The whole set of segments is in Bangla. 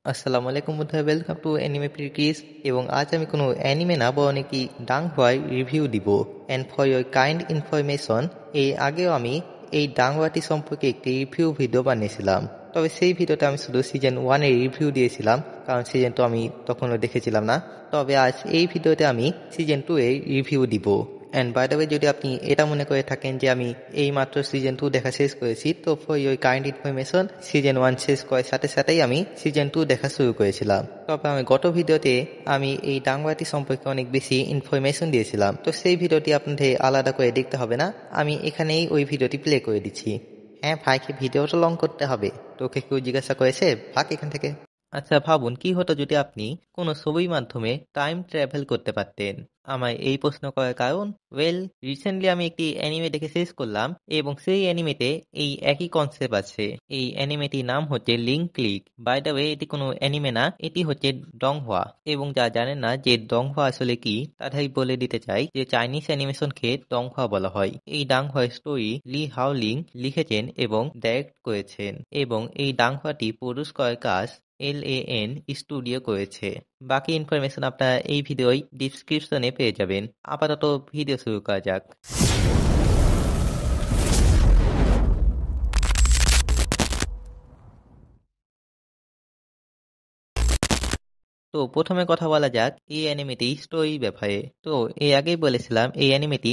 আসসালামু আলাইকুম বন্ধুরা, ওয়েলকাম টু অ্যানিমে প্রিকিস। এবং আজ আমি কোনো অ্যানিমে না বরং একটি ডাংহুয়ার রিভিউ দিব। And for your kind information, এর আগেও আমি এই ডাংহুয়াটি সম্পর্কে একটি রিভিউ ভিডিও বানিয়েছিলাম। তবে সেই ভিডিওতে আমি শুধু সিজন 1-এর রিভিউ দিয়েছিলাম, কারণ সিজন 2 আমি তখনও দেখেছিলাম না। তবে আজ এই ভিডিওতে আমি সিজন 2-এর রিভিউ দিব। অ্যান্ড বাই দ্য ওয়ে, যদি আপনি এটা মনে করে থাকেন যে আমি এই মাত্র সিজন 2 দেখা শেষ করেছি, তো for your kind information, season 1 শেষ করার সাথে সাথেই আমি সিজন 2 দেখা শুরু করেছিলাম। তবে আমি গত ভিডিওতে আমি এই ডাংবাটি সম্পর্কে অনেক বেশি ইনফরমেশন দিয়েছিলাম, তো সেই ভিডিওটি আপনাদের আলাদা করে দেখতে হবে না, আমি এখানেই ওই ভিডিওটি প্লে করে দিচ্ছি। হ্যাঁ ভাইকে ভিডিওটা লং করতে হবে, তোকে কেউ জিজ্ঞাসা করেছে? ভাগ এখান থেকে। আচ্ছা ভাবুন, কি হতো যদি আপনি কোনো ছবির মাধ্যমে টাইম ট্রাভেল করতে পারতেন। আমার এই প্রশ্ন করার কারণ, রিসেন্টলি আমি একটি অ্যানিমে দেখে শেষ করলাম, এবং সেই অ্যানিমেতে এই একই কনসেপ্ট আছে। এই অ্যানিমেটির নাম হচ্ছে link click. By the way, এটি কোনো অ্যানিমে না, এটি হচ্ছে ডংহোয়া। এবং যা জানেন না যে ডংহোয়া আসলে কি, তাই বলে দিতে চাই যে চাইনিজ অ্যানিমেশনকে ডংহোয়া বলা হয়। এই ডাংহোয়া স্টোরি লি হাওলিং লিখেছেন এবং ডাইরেক্ট করেছেন, এবং এই ডাংহোয়াটি প্রডিউস করার কাজ LAN স্টুডিও করেছে। বাকি ইনফরমেশন আপনারা এই ভিডিওর ডিসক্রিপশনে পেয়ে যাবেন। আপাতত ভিডিও শুরু করা যাক। তো প্রথমে কথা বলা যাক এই অ্যানিমেটি স্টোরি ব্যাপারে। তো এর আগেই বলেছিলাম এই অ্যানিমেটি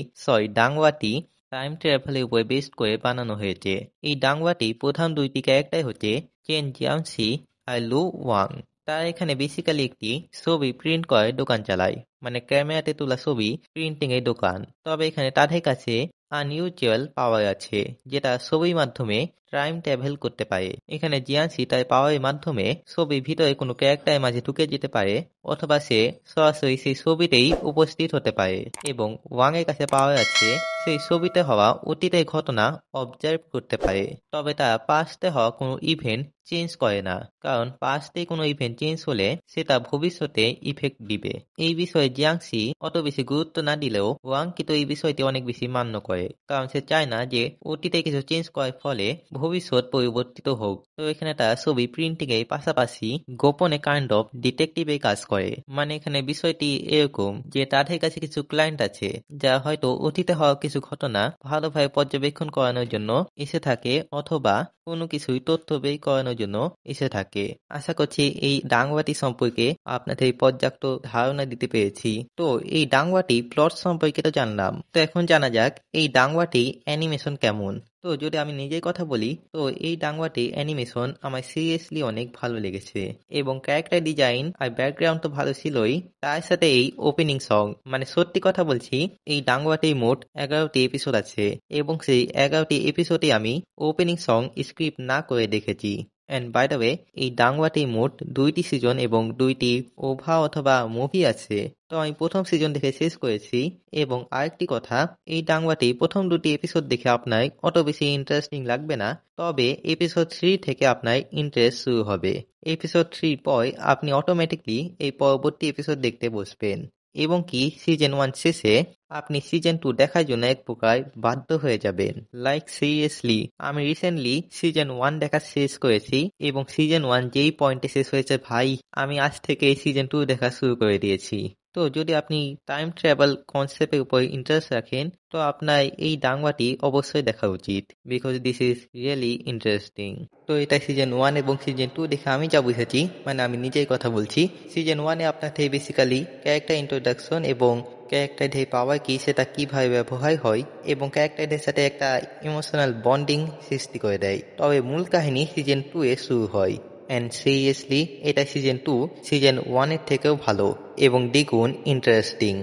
ডাংওয়াটি টাইম ট্রাভেলের উপর বেস্ট করে বানানো হয়েছে। এই ডাংওয়াটি প্রধান দুইটি ক্যারেক্টার হচ্ছে চেন জিয়াংসি আর লু ওয়াং। তারা এখানে বেসিক্যালি একটি ছবি প্রিন্ট করার দোকান চালায়, মানে ক্যামেরাতে তোলা ছবি প্রিন্টিং এর দোকান। তবে এখানে তাদের কাছে আনইউজুয়াল পাওয়ার আছে, যেটা ছবির মাধ্যমে টাইম ট্রাভেল করতে পারে। এখানে জিয়ানসি তার পাওয়ারের মাধ্যমে ছবির ভিতরে কোনো ক্যারেক্টারের মাঝে ঢুকে যেতে পারে, অথবা সে সরাসরি সেই ছবিতেই উপস্থিত হতে পারে। এবং ওয়াং এর কাছে পাওয়ার আছে, সেই ছবিতে হওয়া অতীতের ঘটনা অবজার্ভ করতে পারে। তবে তারা পাস্টে হওয়া কোনো ইভেন্ট চেঞ্জ করে না, কারণ পাস্টে কোনো ইভেন্ট চেঞ্জ হলে সেটা ভবিষ্যতে ইফেক্ট দিবে। এই বিষয়ে জিয়াংসি অত বেশি গুরুত্ব না দিলেও ওয়াং কিন্তু এই বিষয়টি অনেক বেশি মান্য করে, কারণ সে চায় না যে অতীতে কিছু চেঞ্জ করার ফলে ভবিষ্যৎ পরিবর্তিত হোক। তো এখানে তারা ছবি প্রিন্টিং এর পাশাপাশি গোপনে কাইন্ড অফ ডিটেকটিভের কাজ করে। মানে এখানে বিষয়টি এরকম যে তাদের কাছে কিছু ক্লায়েন্ট আছে, যা হয়তো অতীতে হওয়া কিছু ঘটনা ভালোভাবে পর্যবেক্ষণ করানোর জন্য এসে থাকে, অথবা কোনো কিছুই তথ্য বের করানোর জন্য এসে থাকে। আশা করছি এই ডাংওয়াটি সম্পর্কে আপনাদের পর্যাপ্ত ধারণা দিতে পেরেছি। তো এই ডাংওয়াটি প্লট সম্পর্কে তো জানলাম, তো এখন জানা যাক এই ডাংওয়াটি অ্যানিমেশন কেমন। তো যদি আমি নিজের কথা বলি, তো এই ডাংওয়াটি অ্যানিমেশন আমার সিরিয়াসলি অনেক ভালো লেগেছে। এবং ক্যারেক্টার ডিজাইন আর ব্যাকগ্রাউন্ড তো ভালো ছিলই, তার সাথে এই ওপেনিং সং, মানে সত্যি কথা বলছি, এই ডাংওয়াটি মোট 11টি এপিসোড আছে, এবং সেই 11টি এপিসোডে আমি ওপেনিং সং স্ক্রিপ্ট না করে দেখেছি। অ্যান্ড বাই দ্য ওয়ে, এই ডাংওয়াটি মোট 2টি সিজন এবং 2টি ওভা অথবা মুভি আছে। তো আমি প্রথম সিজন দেখে শেষ করেছি। এবং আরেকটি কথা, এই ডাংওয়াটি প্রথম 2টি এপিসোড দেখে আপনার অত বেশি ইন্টারেস্টিং লাগবে না, তবে এপিসোড 3 থেকে আপনার ইন্টারেস্ট শুরু হবে। এপিসোড 3 পর আপনি অটোমেটিকলি এই পরবর্তী এপিসোড দেখতে বসবেন, এবং কি সিজন 1 শেষে আপনি সিজন 2 দেখার জন্য এক প্রকার বাধ্য হয়ে যাবেন। লাইক সিরিয়াসলি, আমি রিসেন্টলি সিজন 1 দেখা শেষ করেছি, এবং সিজন 1 যেই পয়েন্টে শেষ হয়েছে ভাই, আমি আজ থেকে সিজন 2 দেখা শুরু করে দিয়েছি। তো যদি আপনি টাইম ট্রাভেল কনসেপ্টের উপর ইন্টারেস্ট রাখেন, তো আপনার এই ডাংওয়াটি অবশ্যই দেখা উচিত, because this is really interesting. তো এটা সিজন 1 এবং সিজন 2 দেখে আমি যা বুঝেছি, মানে আমি নিজেই কথা বলছি, সিজন 1-এ আপনাকে বেসিক্যালি ক্যারেক্টার ইন্ট্রোডাকশন এবং ক্যারেক্টারদের পাওয়ার কি সেটা কিভাবে ব্যবহার হয়, এবং ক্যারেক্টারদের সাথে একটা ইমোশনাল বন্ডিং সৃষ্টি করে দেয়। তবে মূল কাহিনী সিজন 2-এ শুরু হয়। অ্যান্ড সিরিয়াসলি, এটা সিজন 2 সিজন 1-এর থেকেও ভালো এবং দ্বিগুণ ইন্টারেস্টিং।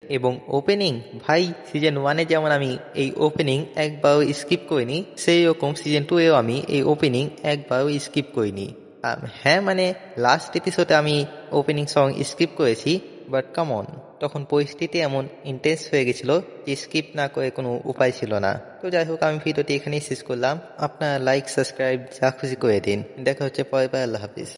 এবং ওপেনিং, ভাই সিজন 1-এ যেমন আমি এই ওপেনিং একবারও স্কিপ করিনি, সেই রকম সিজন 2-এও আমি এই ওপেনিং একবারও স্কিপ করিনি। হ্যাঁ, মানে লাস্ট এপিসোডে আমি ওপেনিং সং স্কিপ করেছি, বাট কাম অন, তখন পরিস্থিতি এমন ইন্টেন্স হয়ে গেছিল যে স্কিপ না করে কোনো উপায় ছিল না। তো যাই হোক, আমি ভিডিওটি এখানেই শেষ করলাম। আপনারা লাইক, সাবস্ক্রাইব যা খুশি করে দিন। দেখা হচ্ছে পরের বার। আল্লাহ হাফিজ।